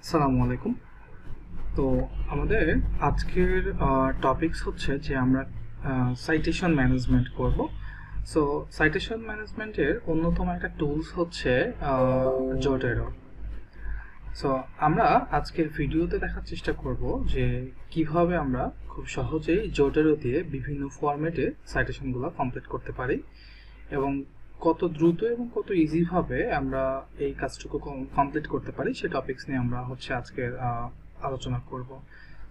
আসসালামু আলাইকুম। তো আমাদের আজকের টপিকস হচ্ছে যে আমরা সাইটেশন ম্যানেজমেন্ট করব। সো সাইটেশন ম্যানেজমেন্টের অন্যতম একটা টুলস হচ্ছে জোটেরো। সো আমরা আজকের ভিডিওতে দেখার চেষ্টা করব যে কিভাবে আমরা খুব সহজেই জোটেরো দিয়ে বিভিন্ন ফরম্যাটে সাইটেশনগুলো কমপ্লিট করতে পারি এবং কত দ্রুত এবং কত ইজিভাবে আমরা এই কাজটুকু কমপ্লিট করতে পারি সেই টপিকস নিয়ে আমরা হচ্ছে আজকে আলোচনা করব।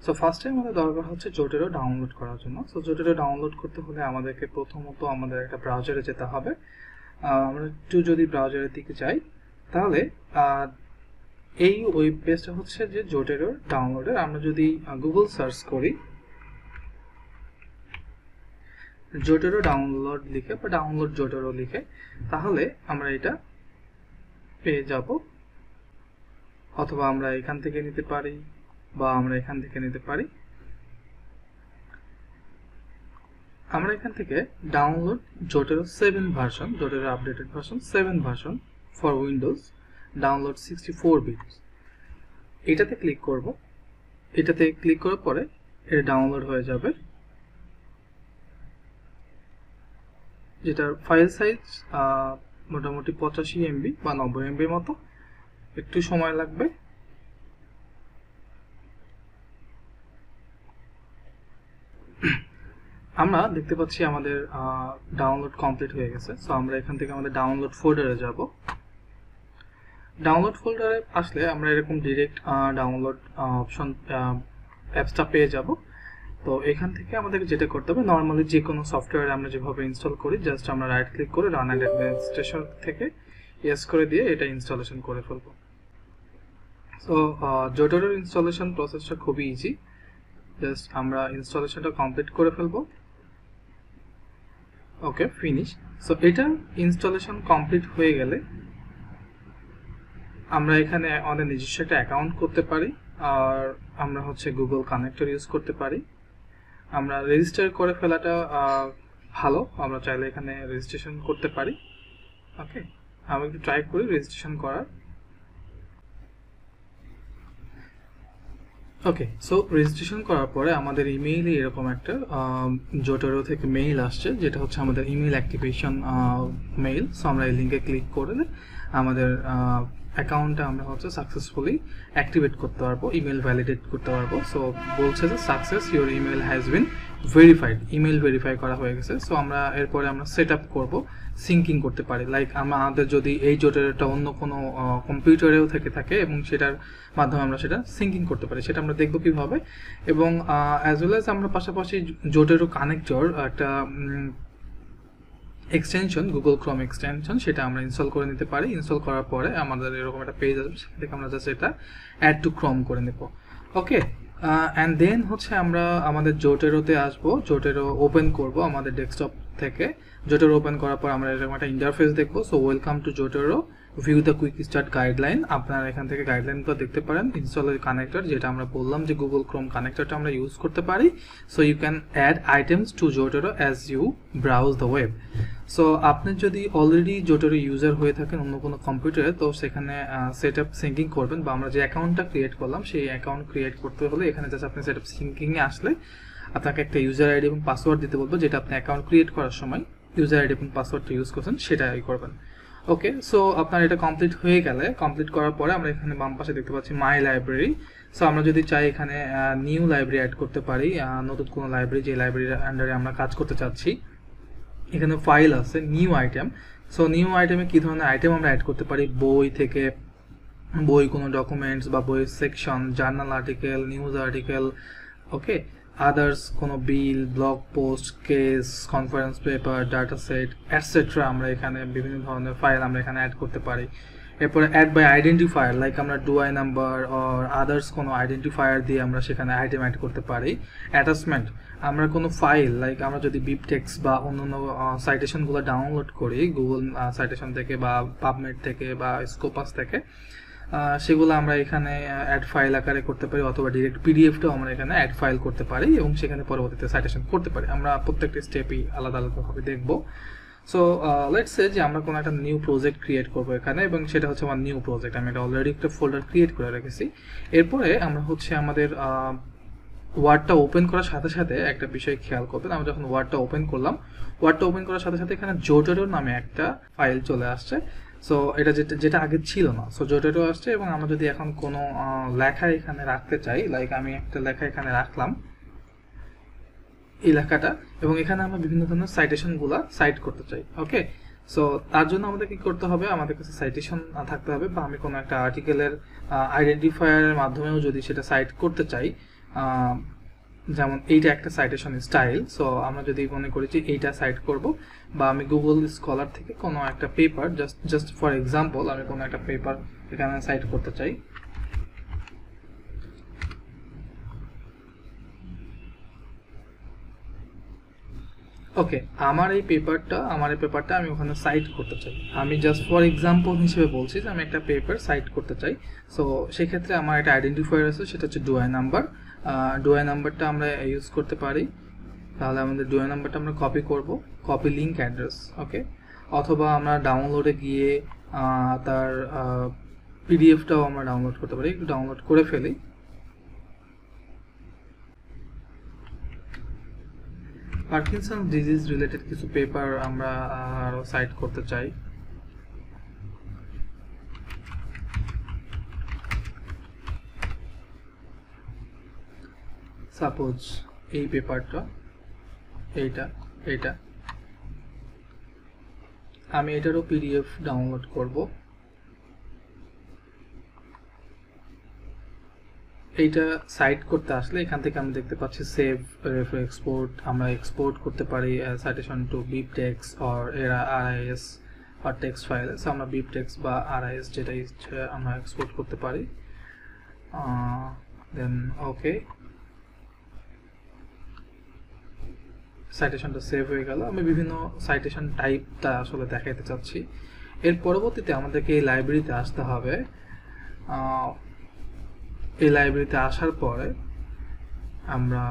সো ফার্স্টে আমাদের দরকার হচ্ছে জোটেরো ডাউনলোড করার জন্য। সো জোটেরো ডাউনলোড করতে হলে আমাদেরকে প্রথমত আমাদের একটা ব্রাউজারে যেতে হবে। আমরা একটু যদি ব্রাউজারের দিকে যাই তাহলে এই ওয়েব পেজটা হচ্ছে যে জোটেরো ডাউনলোডের। আমরা যদি গুগল সার্চ করি জোটেরো ডাউনলোড লিখে বা ডাউনলোড জোটেরো লিখে, তাহলে আমরা এটা পেয়ে যাব, অথবা আমরা এখান থেকে নিতে পারি বা আমরা এখান থেকে নিতে পারি। আমরা এখান থেকে download Zotero 7 version, Zotero updated version 7 version for Windows, download 64 bit, এটাতে ক্লিক করব। এটাতে ক্লিক করার পরে এটা ডাউনলোড হয়ে যাবে, যেটার ফাইল সাইজ মোটামুটি 85 MB বা 90 MB মতো। একটু সময় লাগবে। আমরা দেখতে পাচ্ছি আমাদের ডাউনলোড কমপ্লিট হয়ে গেছে। সো আমরা এখান থেকে আমাদের ডাউনলোড ফোল্ডারে যাব। ডাউনলোড ফোল্ডারে আসলে আমরা এরকম ডিরেক্ট ডাউনলোড অপশন অ্যাপসটা পেয়ে যাব। তো এখান থেকে আমাদের যেটা করতে হবে, নর্মালি যে কোনো সফটওয়্যার আমরা যেভাবে ইনস্টল করি, জাস্ট আমরা রাইট ক্লিক করে রান অ্যান্ড অ্যাডমিনিস্ট্রেশন থেকে ইয়েস করে দিয়ে এটা ইনস্টলেশন করে ফেলবো। সো জোটেরোর ইনস্টলেশন প্রসেসটা খুবই ইজি। জাস্ট আমরা ইনস্টলেশনটা কমপ্লিট করে ফেলবো। ওকে, ফিনিশ। সো এটা ইনস্টলেশন কমপ্লিট হয়ে গেলে আমরা এখানে আমাদের নিজস্ব একটা অ্যাকাউন্ট করতে পারি, আর আমরা হচ্ছে গুগল কানেক্টর ইউজ করতে পারি। আমরা রেজিস্টার করে ফেলাটা ভালো, আমরা চাইলে এখানে রেজিস্ট্রেশন করতে পারি। ওকে, আমি একটু ট্রাই করি রেজিস্ট্রেশন করার। ওকে, সো রেজিস্ট্রেশন করার পরে আমাদের ইমেইলে এরকম একটা জোটেরো থেকে মেইল আসছে, যেটা হচ্ছে আমাদের ইমেইল অ্যাক্টিভেশন মেইল। সো আমরা এই লিঙ্কে ক্লিক করলে আমাদের অ্যাকাউন্টটা আমরা হচ্ছে সাকসেসফুলি অ্যাক্টিভেট করতে পারবো, ইমেল ভ্যালিডেট করতে পারবো। সো বলছে যে success, your email has been verified, email verify করা হয়ে গেছে। সো আমরা এরপরে আমরা সেট আপ করবো, সিঙ্কিং করতে পারি। লাইক আমাদের যদি এই জোটেরোটা অন্য কোনো কম্পিউটারেও থেকে থাকে এবং সেটার মাধ্যমে আমরা সেটা সিঙ্কিং করতে পারি, সেটা আমরা দেখবো কীভাবে। এবং অ্যাজ ওয়েল অ্যাজ আমরা পাশাপাশি জোটেরো কানেক্টর একটা এক্সটেনশন, গুগল ক্রোম এক্সটেনশন, সেটা আমরা ইনস্টল করে নিতে পারি। ইনস্টল করার পরে আমাদের এরকম একটা পেজ আসবে, সেখান থেকে আমরা জাস্ট এটা অ্যাড টু ক্রোম করে নেব। ওকে, অ্যান্ড দেন হচ্ছে আমরা আমাদের জোটেরোতে আসবো, জোটেরো ওপেন করব আমাদের ডেস্কটপ থেকে। জোটেরো ওপেন করার পর আমরা এরকম একটা ইন্টারফেস দেখবো। So welcome to Zotero, view the quick start guideline. আপনারা এখান থেকে গাইডলাইনগুলো দেখতে পারেন। ইনস্টলের কানেক্টর, যেটা আমরা বললাম যে গুগল ক্রোম কানেক্টরটা আমরা ইউজ করতে পারি। So you can add items to Zotero as you browse the web. So আপনি যদি অলরেডি জোটেরো ইউজার হয়ে থাকেন অন্য কোনো কম্পিউটারে, তো সেখানে সেট আপ সিঙ্কিং করবেন, বা আমরা যে অ্যাকাউন্টটা ক্রিয়েট করলাম সেই অ্যাকাউন্ট ক্রিয়েট করতে হলে এখানে জাস্ট আপনি সেট আপ সিঙ্কিংয়ে আসলে আপনাকে একটা ইউজার আইডি এবং পাসওয়ার্ড দিতে বলবো, যেটা আপনি অ্যাকাউন্ট ক্রিয়েট করার সময় ইউজার আইডি এবং পাসওয়ার্ডটা ইউজ করছেন সেটাই করবেন। ওকে, সো আপনার এটা কমপ্লিট হয়ে গেলে, কমপ্লিট করার পরে আমরা এখানে বাম পাশে দেখতে পাচ্ছি মাই লাইব্রেরি। সো আমরা যদি চাই এখানে নিউ লাইব্রেরি অ্যাড করতে পারি, নতুন কোনো লাইব্রেরি, যে লাইব্রেরির আন্ডারে আমরা কাজ করতে চাচ্ছি। এখানে ফাইল আছে, নিউ আইটেম। সো নিউ আইটেমে কী ধরনের আইটেম আমরা অ্যাড করতে পারি, বই থেকে, বই কোনো ডকুমেন্টস বা বইয়ের section, journal article, news article, okay, others কোনো bill, blog post, case, conference paper, data set etcetera, আমরা এখানে বিভিন্ন ধরনের ফাইল আমরা এখানে অ্যাড করতে পারি। এরপরে অ্যাড বাই আইডেন্টিফায়ার, লাইক আমরা ডুআই নাম্বার অর আদার্স কোনো আইডেন্টিফায়ার দিয়ে আমরা সেখানে আইটেম অ্যাড করতে পারি। অ্যাটাচমেন্ট, আমরা কোনো ফাইল, লাইক আমরা যদি বিবটেক্স বা অন্যান্য সাইটেশনগুলো ডাউনলোড করি গুগল সাইটেশন থেকে বা পাবমেড থেকে বা স্কোপাস থেকে, সেগুলো আমরা এখানে অ্যাড ফাইল আকারে করতে পারি, অথবা ডিরেক্ট পিডিএফটাও আমরা এখানে অ্যাড ফাইল করতে পারি এবং সেখানে পরবর্তীতে সাইটেশন করতে পারি। আমরা প্রত্যেকটা স্টেপই আলাদা আলাদাভাবে দেখব। সো লেটস সে যে আমরা কোনো একটা নিউ প্রজেক্ট ক্রিয়েট করবো এখানে, এবং সেটা হচ্ছে আমার নিউ প্রজেক্ট। আমি এটা অলরেডি একটা ফোল্ডার ক্রিয়েট করে রেখেছি। এরপরে আমরা হচ্ছে আমাদের ওয়ার্ডটা ওপেন করার সাথে সাথে একটা বিষয় খেয়াল করবেন, আমরা যখন ওয়ার্ডটা ওপেন করলাম, ওয়ার্ডটা ওপেন করার সাথে সাথে এখানে জোটেরো নামে একটা ফাইল চলে আসছে। সো এটা যেটা আগে ছিল না, সো জোটেরো আসছে। এবং আমরা যদি এখন কোনো লেখা এখানে রাখতে চাই, লাইক আমি একটা লেখা এখানে রাখলাম, এই লেখাটা, এবং এখানে আমরা বিভিন্ন ধরনের সাইটেশনগুলো সাইট করতে চাই। ওকে, সো তার জন্য আমাদের কি করতে হবে, আমাদের কাছে সাইটেশন থাকতে হবে, বা আমি কোনো একটা আর্টিকেলের আইডেন্টিফায়ারের মাধ্যমেও যদি সেটা সাইট করতে চাই, যেমন এইটা একটা সাইটেশন স্টাইল। সো আমরা যদি মনে করি যে এইটা সাইট করব, বা আমি গুগল স্কলার থেকে কোনো একটা পেপার, জাস্ট ফর এক্সাম্পল আমি কোনো একটা পেপার এখানে সাইট করতে চাই, ওকে, আমার এই পেপারটা আমি ওখানে সাইট করতে চাই। আমি জাস্ট ফর এক্সাম্পল হিসেবে বলছি যে আমি একটা পেপার সাইট করতে চাই। সো সেক্ষেত্রে আমার একটা আইডেন্টিফায়ার আছে, সেটা হচ্ছে ডুআই নাম্বার। ডুআই নাম্বারটা আমরা ইউজ করতে পারি। তাহলে আমাদের ডুআই নাম্বারটা আমরা কপি করব, কপি লিঙ্ক অ্যাড্রেস, ওকে, অথবা আমরা ডাউনলোডে গিয়ে তার পিডিএফটাও আমরা ডাউনলোড করতে পারি। একটু ডাউনলোড করে ফেলি। পার্কিনসন ডিজিজ রিলেটেড কিছু পেপার আমরা আরো সাইট করতে চাই। সাপোজ এই পেপারটা, এইটা আমি এটারও পিডিএফ ডাউনলোড করব। এইটা সাইট করতে আসলে এখান থেকে আমি দেখতে পাচ্ছি সেভ, রেফার, এক্সপোর্ট। আমরা এক্সপোর্ট করতে পারি citation to BibTeX or RIS আর টেক্সট ফাইল। সো আমরা বিবটেক্স বা আরআইএস যেটা ইচ্ছে আমরা এক্সপোর্ট করতে পারি। দেন ওকে, সাইটেশনটা সেভ হয়ে গেল। আমি বিভিন্ন সাইটেশন টাইপটা আসলে দেখাইতে চাচ্ছি। এর পরবর্তীতে আমাদেরকে এই লাইব্রেরিতে আসতে হবে। এই লাইব্রেরিতে আসার পরে আমরা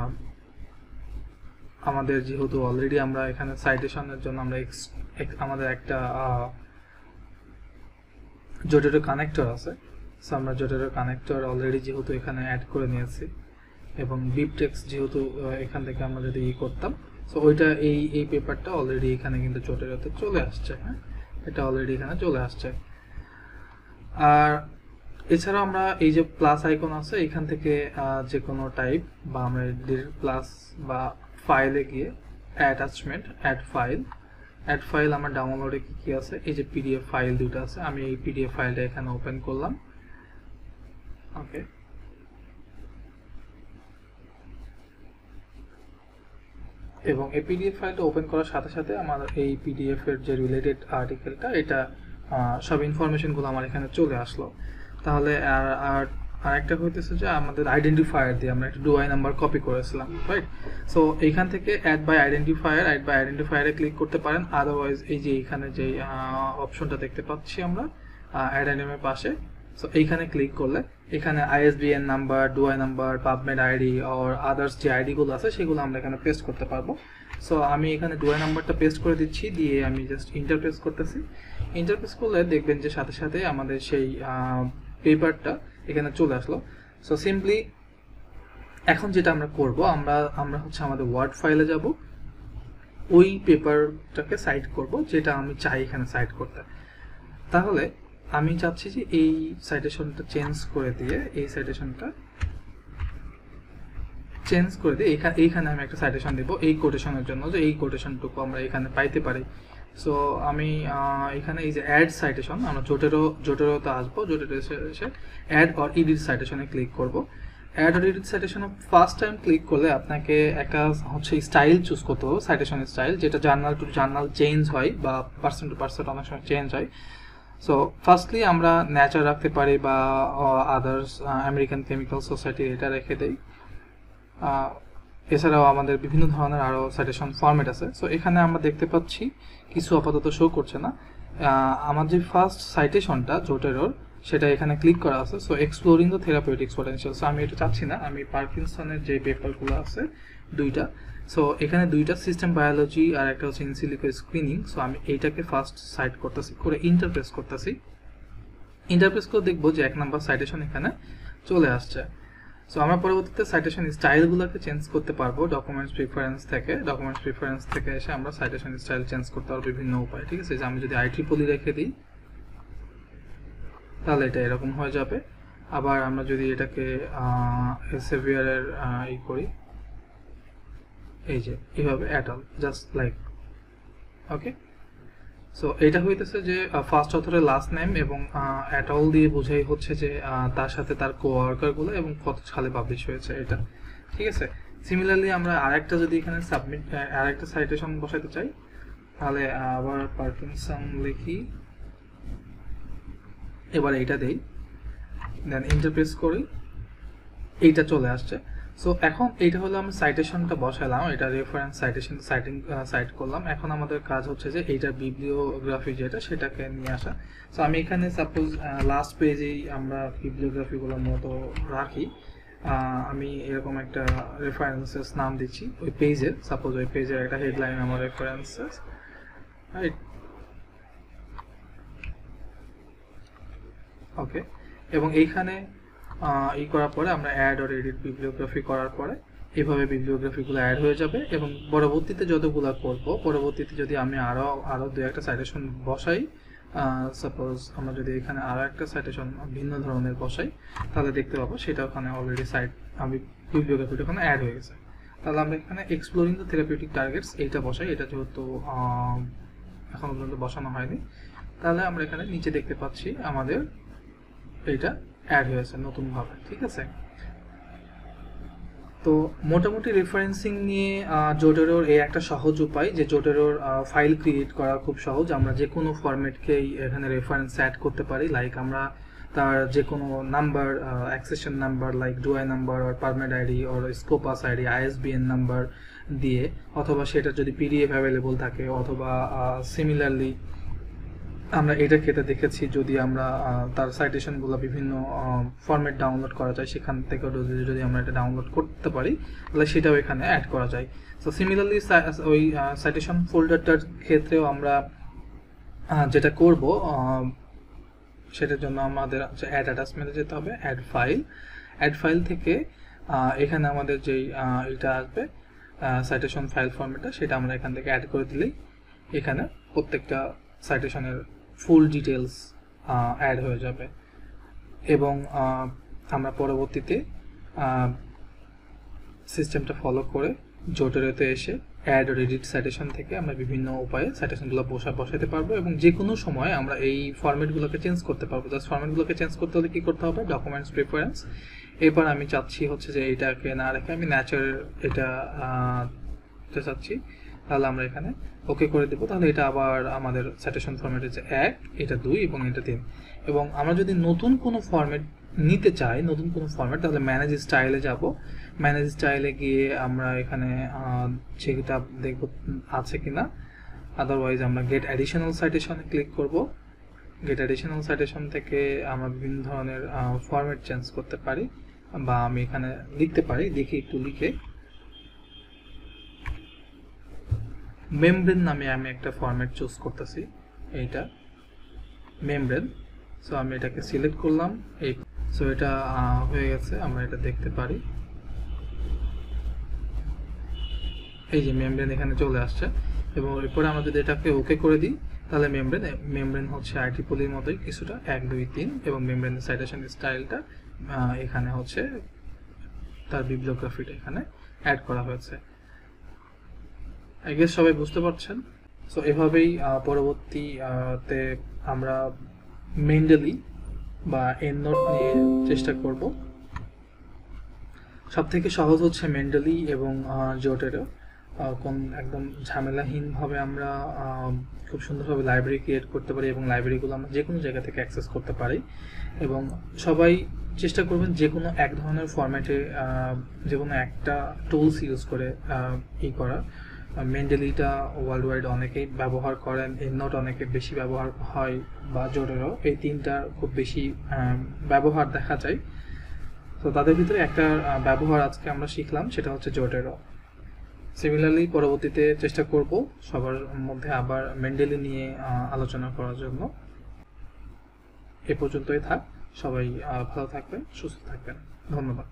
আমাদের যেহেতু অলরেডি আমরা এখানে সাইটেশনের জন্য আমরা আমাদের একটা জোটেরো কানেক্টর আছে। সো আমরা জোটেরো কানেক্টর অলরেডি যেহেতু এখানে অ্যাড করে নিয়েছি, এবং বিবটেক্স যেহেতু এখান থেকে আমরা যদি করতাম, সো ওইটা এই পেপারটা অলরেডি এখানে কিন্তু জোটেরোতে চলে আসছে। হ্যাঁ, এটা অলরেডি এখানে চলে আসছে। আর এছাড়া আমরা এই যে প্লাস আইকন আছে, এখান থেকে যে কোনো টাইপ, বা আমরা প্লাস বা ফাইলে গিয়ে অ্যাটাচমেন্ট, অ্যাড ফাইল আমার ডাউনলোডে কি আছে, এই যে পিডিএফ ফাইল দুটো আছে, আমি এই পিডিএফ ফাইলটা এখানে ওপেন করলাম। ওকে, এবং এই পিডিএফ ফাইলটা ওপেন করার সাথে সাথে আমার এই পিডিএফ এর যে রিলেটেড আর্টিকেলটা, এটা সব ইনফরমেশনগুলো আমার এখানে চলে আসলো। তাহলে আরেকটা হইতেছে যে আমাদের আইডেন্টিফায়ার দিয়ে আমরা একটা ডুআই নাম্বার কপি করেছিলাম, রাইট? সো এইখান থেকে অ্যাড বাই আইডেন্টিফায়ারে ক্লিক করতে পারেন। আদারওয়াইজ এই যে এখানে যে অপশনটা দেখতে পাচ্ছি আমরা অ্যাড আইটেমের পাশে, সো এইখানে ক্লিক করলে এখানে ISBN number, DOI number, PubMed ID or others যে আইডিগুলো আছে সেগুলো আমরা এখানে পেস্ট করতে পারবো। সো আমি এখানে ডুআই নাম্বারটা পেস্ট করে দিচ্ছি, দিয়ে আমি জাস্ট ইন্টারপ্রেস করতেছি। ইন্টারপ্রেস করলে দেখবেন যে সাথে সাথে আমাদের সেই পেপারটা এখানে চলে আসলো। সো সিম্পলি এখন যেটা আমরা করব, আমরা হচ্ছে আমাদের ওয়ার্ড ফাইলে যাব, ওই পেপারটাকে সাইট করব যেটা আমি চাই এখানে সাইট করতে। তাহলে আমি চাচ্ছি যে এই সাইটেশনটা চেঞ্জ করে দিয়ে এইখানে আমি একটা সাইটেশন দেব এই কোটেশনের জন্য, যে এই কোটেশনটুকু আমরা এখানে পাইতে পারি। সো আমি এখানে এই যে অ্যাড সাইটেশন, আমরা জোটেরোতে আসবো, জোটেরো এসে অ্যাড অর এডিট সাইটেশনে ক্লিক করব। অ্যাড অর এডিট সাইটেশনে ফার্স্ট টাইম ক্লিক করলে আপনাকে একটা হচ্ছে স্টাইল চুজ করতে হবে, সাইটেশন স্টাইল, যেটা জার্নাল টু জার্নাল চেঞ্জ হয় বা পার্সন টু পার্সন অনেক সময় চেঞ্জ হয়। সো ফার্স্টলি আমরা নেচার রাখতে পারি বা আদার্স আমেরিকান কেমিক্যাল সোসাইটি এটা রেখে দেই। এছাড়াও আমাদের বিভিন্ন ধরনের আরও সাইটেশন ফরম্যাট আছে। সো এখানে আমরা দেখতে পাচ্ছি কিছু আপাতত শো করছে না। আমার যে ফার্স্ট সাইটেশনটা জোটেরোর, সেটা এখানে ক্লিক করা আছে। So exploring the therapeutics potential, so আমি এটা চাচ্ছি না, আমি পার্কিনসনের যে পেপারগুলো আছে দুইটা, সো এখানে দুইটা সিস্টেম বায়োলজি আর একটা হচ্ছে ইনসিলিকো স্ক্রিনিং। সো আমি এইটাকে ফার্স্ট সাইট করতেছি, করে ইন্টারপ্রেস করতেছি। ইন্টারপ্রেস করে দেখবো যে 1 নাম্বার সাইটেশন এখানে চলে আসছে। সো আমরা পরবর্তীতে সাইটেশন স্টাইলগুলোকে চেঞ্জ করতে পারবো ডকুমেন্টস প্রিফারেন্স থেকে এসে আমরা সাইটেশন স্টাইল চেঞ্জ করতে পারবো বিভিন্ন উপায়, ঠিক আছে। যে আমি যদি IEEE রেখে দিই তাহলে এটা এরকম হয়ে যাবে। আবার আমরা যদি এটাকে এলসেভিয়ারের করি, এই যে এইভাবে অ্যাটল, জাস্ট লাইক, ওকে। সো এটা হইতেছে যে ফার্স্ট অথরের লাস্ট নেম এবং অ্যাটল দিয়ে বোঝাই হচ্ছে যে তার সাথে তার কোয়ার্কারগুলো এবং কত সালে পাবলিশ হয়েছে এটা, ঠিক আছে। সিমিলারলি আমরা আরেকটা যদি এখানে আরেকটা সাইটেশন বসাতে চাই, তাহলে আবার পার্কিনসন লিখি, এবার এইটা দেই, দেন ইন্টারপ্রেস করি, এইটা চলে আসছে। সো এখন এইটা হলো আমি সাইটেশনটা বসালাম, এটা রেফারেন্স সাইট করলাম। এখন আমাদের কাজ হচ্ছে যে এইটার বিবলিওগ্রাফি যেটা সেটাকে নিয়ে আসা। সো আমি এখানে সাপোজ লাস্ট পেজেই আমরা বিবলিওগ্রাফিগুলোর মতো রাখি, আমি এরকম একটা রেফারেন্সেস নাম দিচ্ছি ওই পেজের, সাপোজ ওই পেজের একটা হেডলাইন আমার রেফারেন্সেস, রাইট, ওকে। এবং এইখানে করার পরে আমরা অ্যাড অর এডিট বিবলিওগ্রাফি করার পরে এইভাবে বিবলিওগ্রাফিগুলো অ্যাড হয়ে যাবে। এবং পরবর্তীতে যতগুলো করব, পরবর্তীতে যদি আমি আরও দু একটা সাইটেশন বসাই, সাপোজ আমরা যদি এখানে আরও একটা সাইটেশন ভিন্ন ধরনের বসাই, তাহলে দেখতে পাবো সেটা ওখানে অলরেডি আমি বিবলিওগ্রাফিটা ওখানে অ্যাড হয়ে গেছে। তাহলে আমরা এখানে এক্সপ্লোরিং দ্য থেরাপিউটিক টার্গেটস এইটা বসাই, এটা যেহেতু এখনো পর্যন্ত বসানো হয়নি, তাহলে আমরা এখানে নিচে দেখতে পাচ্ছি আমাদের এইটা অ্যাড হয়েছে নতুনভাবে, ঠিক আছে। তো মোটামুটি রেফারেন্সিং নিয়ে জোটেরোর এই একটা সহজ উপায় যে জোটেরোর ফাইল ক্রিয়েট করা খুব সহজ। আমরা যে কোনো ফরম্যাটকেই এখানে রেফারেন্স অ্যাড করতে পারি, লাইক আমরা তার যে কোনো number, accession number like DOI number or permit ID or Scopus ID, ISBN number দিয়ে, অথবা সেটা যদি PDF অ্যাভেলেবল থাকে, অথবা সিমিলারলি আমরা এটা ক্ষেত্রে দেখেছি যদি আমরা তার সাইটেশনগুলো বিভিন্ন ফরম্যাট ডাউনলোড করা যায়, সেখান থেকে যদি আমরা এটা ডাউনলোড করতে পারি তাহলে সেটাও এখানে অ্যাড করা যায়। সো সিমিলারলি ওই সাইটেশন ফোল্ডারটার ক্ষেত্রেও আমরা যেটা করব, সেটার জন্য আমাদের অ্যাড অ্যাটাচমেন্টে যেতে হবে, অ্যাড ফাইল থেকে এখানে আমাদের যেই এটা আসবে সাইটেশন ফাইল ফরম্যাটটা, সেটা আমরা এখান থেকে অ্যাড করে দিলেই এখানে প্রত্যেকটা সাইটেশনের ফুল ডিটেলস অ্যাড হয়ে যাবে। এবং আমরা পরবর্তীতে সিস্টেমটা ফলো করে জোটেরোতে এসে অ্যাড অর এডিট সাইটেশন থেকে আমরা বিভিন্ন উপায়ে সাইটেশনগুলো বসাতে পারবো এবং যে কোনো সময় আমরা এই ফরম্যাটগুলোকে চেঞ্জ করতে পারবো। জাস্ট ফরম্যাটগুলোকে চেঞ্জ করতে হলে কী করতে হবে, ডকুমেন্টস প্রিফারেন্স। এবার আমি চাচ্ছি হচ্ছে যে এইটাকে না রেখে আমি ন্যাচার এটা চাচ্ছি, তাহলে আমরা এখানে ওকে করে দেবো। তাহলে এটা আবার আমাদের সাইটেশন ফরম্যাট হচ্ছে 1, এটা 2 এবং এটা 3। এবং আমরা যদি নতুন কোনো ফরম্যাট নিতে চাই, নতুন কোনো ফরম্যাট, তাহলে ম্যানেজ স্টাইলে যাব। ম্যানেজ স্টাইলে গিয়ে আমরা এখানে সেটা দেখব আছে কিনা, আদারওয়াইজ আমরা গেট অ্যাডিশনাল সাইটেশনে ক্লিক করব। গেট অ্যাডিশনাল সাইটেশন থেকে আমরা বিভিন্ন ধরনের ফরম্যাট চেঞ্জ করতে পারি, বা আমি এখানে লিখতে পারি, দেখি একটু লিখে মেমব্রেন নামে আমি একটা ফরম্যাট চুজ করতেছি, এইটা মেমব্রেন। সো আমি এটাকে সিলেক্ট করলাম, এই সো এটা হয়ে গেছে, আমরা এটা দেখতে পারি, এই যে মেমব্রেন এখানে চলে আসছে। এবং এরপরে আমরা যদি এটাকে ওকে করে দিই তাহলে মেমব্রেন হচ্ছে IEEEর মতোই কিছুটা 1, 2, 3 এবং মেমব্রেনের সাইটেশন স্টাইলটা এখানে হচ্ছে তার বিবলিওগ্রাফিটা এখানে অ্যাড করা হয়েছে। আই গেস সবাই বুঝতে পারছেন। সো এভাবেই পরবর্তীতে আমরা মেন্ডেলি বা এন্ডনোট নিয়ে চেষ্টা করব। সব থেকে সহজ হচ্ছে মেন্ডেলি এবং জোটেরো, কোন একদম ঝামেলাহীনভাবে আমরা খুব সুন্দরভাবে লাইব্রেরি ক্রিয়েট করতে পারি এবং লাইব্রেরিগুলো আমরা যে কোনো জায়গা থেকে অ্যাক্সেস করতে পারি। এবং সবাই চেষ্টা করবেন যে কোনো এক ধরনের ফরম্যাটে যে কোনো একটা টুলস ইউজ করে করার। মেন্ডেলিটা ওয়ার্ল্ড ওয়াইড অনেকেই ব্যবহার করেন, এননোট অনেকে বেশি ব্যবহার হয়, বা জোটেরও এই তিনটার খুব বেশি ব্যবহার দেখা যায়। তো তাদের ভিতরে একটা ব্যবহার আজকে আমরা শিখলাম, সেটা হচ্ছে জোটেরও। সিমিলারলি পরবর্তীতে চেষ্টা করব সবার মধ্যে আবার মেন্ডেলি নিয়ে আলোচনা করার জন্য। এ পর্যন্তই থাক, সবাই ভালো থাকবেন, সুস্থ থাকবেন, ধন্যবাদ।